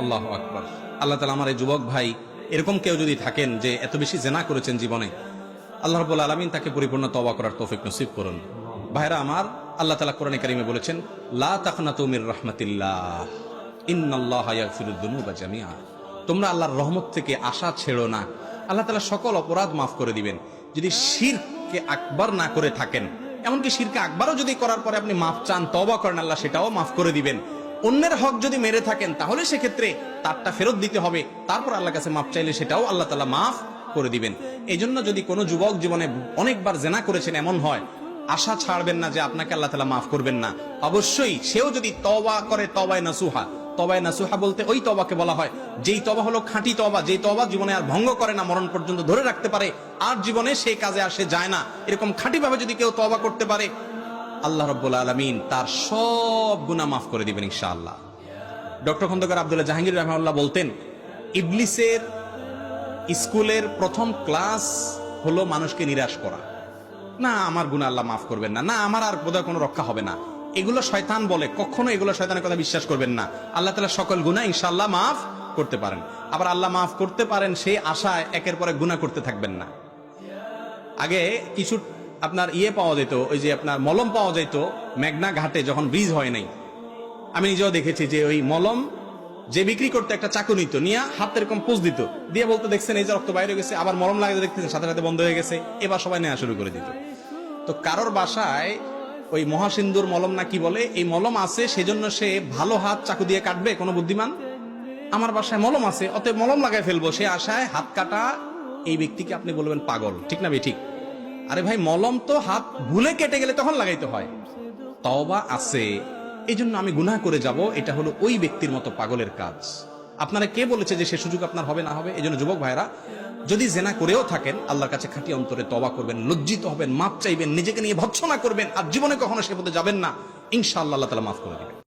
আল্লাহু আকবার। আল্লাহ তাআলা আমার এই যুবক ভাই এরকম কেউ যদি থাকেন যে এত বেশি জিনা করেছেন জীবনে, আল্লাহ রাব্বুল আলামিন তাকে পরিপূর্ণ তওবা করার তৌফিক নসিব করুন। ভাইরা আমার, আল্লাহ তাআলা কোরআনে কারিমে বলেছেন, লা তাকনাতু মির রাহমাতিল্লাহ ইন্নাল্লাহা ইয়াগফিরুদ যুনুবা জামিআ। তোমরা আল্লাহর রহমত থেকে আশা ছেড়ো না, আল্লাহ তাআলা সকল অপরাধ মাফ করে দিবেন। যদি শিরকে আকবার না করে থাকেন, এমনকি শিরকে আকবারও যদি করার পরে আপনি মাফ চান, তওবা করেন, আল্লাহ সেটাও মাফ করে দিবেন। অন্যের হক যদি মেরে থাকেন তাহলে সেক্ষেত্রে তারটা ফেরত দিতে হবে, তারপর আল্লাহর কাছে মাফ চাইলে সেটাও আল্লাহ তাআলা মাফ করে দিবেন। এই জন্য যদি কোনো যুবক জীবনে অনেকবার জেনা করেছেন এমন হয়, আশা ছাড়বেন না যে আপনাকে আল্লাহ তাআলা মাফ করবেন না। অবশ্যই সেও যদি তওবা করে, তওবায়ে নাসুহা, তওবায়ে নাসুহা বলতে ওই তওবাকে বলা হয় যেই তওবা হলো খাঁটি তওবা, যেই তওবা জীবনে আর ভঙ্গ করে না, মরণ পর্যন্ত ধরে রাখতে পারে, আর জীবনে সেই কাজে আর সে যায় না। এরকম খাঁটি ভাবে যদি কেউ তওবা করতে পারে, আল্লাহ রাব্বুল আলামিন তার সব গুনাহ মাফ করে দিবেন ইনশাআল্লাহ। ডক্টর খন্দকার আব্দুল্লাহ জাহাঙ্গীর রাহমাহুল্লাহ বলতেন, ইবলিসের স্কুলের প্রথম ক্লাস হলো মানুষকে নিরাশ করা। না, আমার গুনাহ আল্লাহ মাফ করবেন না, না আমার আর বোধহয় কোনো রক্ষা হবে না, এগুলো শয়তান বলে। কখনো এগুলো শয়তানের কথা বিশ্বাস করবেন না। আল্লাহ তাআলা সকল গুনাহ ইনশাআল্লাহ মাফ করতে পারেন। আবার আল্লাহ মাফ করতে পারেন সেই আশায় একের পরে গুনাহ করতে থাকবেন না। আগে কিছু আপনার পাওয়া যেত, ওই যে আপনার মলম পাওয়া যেত মেঘনা ঘাটে যখন ব্রিজ হয় নাই। আমি নিজেও দেখেছি যে ওই মলম যে বিক্রি করতে একটা চাকু নিত, নিয়ে হাতে এরকম পোজ দিত, দিয়ে বলতো দেখছেন এই যে রক্ত বাইরে গেছে, আবার মলম লাগাতে দেখতেছেন সাথে সাথে বন্ধ হয়ে গেছে, এবার সবাই নেওয়া শুরু করে দিত। তো কারোর বাসায় ওই মহাসিন্দুর মলম না কি বলে, এই মলম আছে সেজন্য সে ভালো হাত চাকু দিয়ে কাটবে কোনো বুদ্ধিমান? আমার বাসায় মলম আছে অতএব মলম লাগাই ফেলবো, সে আশায় হাত কাটা এই ব্যক্তিকে আপনি বলবেন পাগল, ঠিক না ঠিক? আরে ভাই, মলম তো হাত ভুলে কেটে গেলে তখন লাগাইতে হয়। তওবা আছে, এই জন্য আমি গুনাহ করে যাব, এটা হলো ওই ব্যক্তির মতো পাগলের কাজ। আপনারা কে বলেছে যে সে সুযোগ আপনার হবে না হবে? এই জন্য যুবক ভাইরা, যদি জেনা করেও থাকেন আল্লাহর কাছে খাঁটি অন্তরে তওবা করবেন, লজ্জিত হবেন, মাপ চাইবেন, নিজেকে নিয়ে ভৎসনা করবেন, আর জীবনে কখনো সে পথে যাবেন না, ইনশাআল্লাহ আল্লাহ তাআলা মাফ করে দিবেন।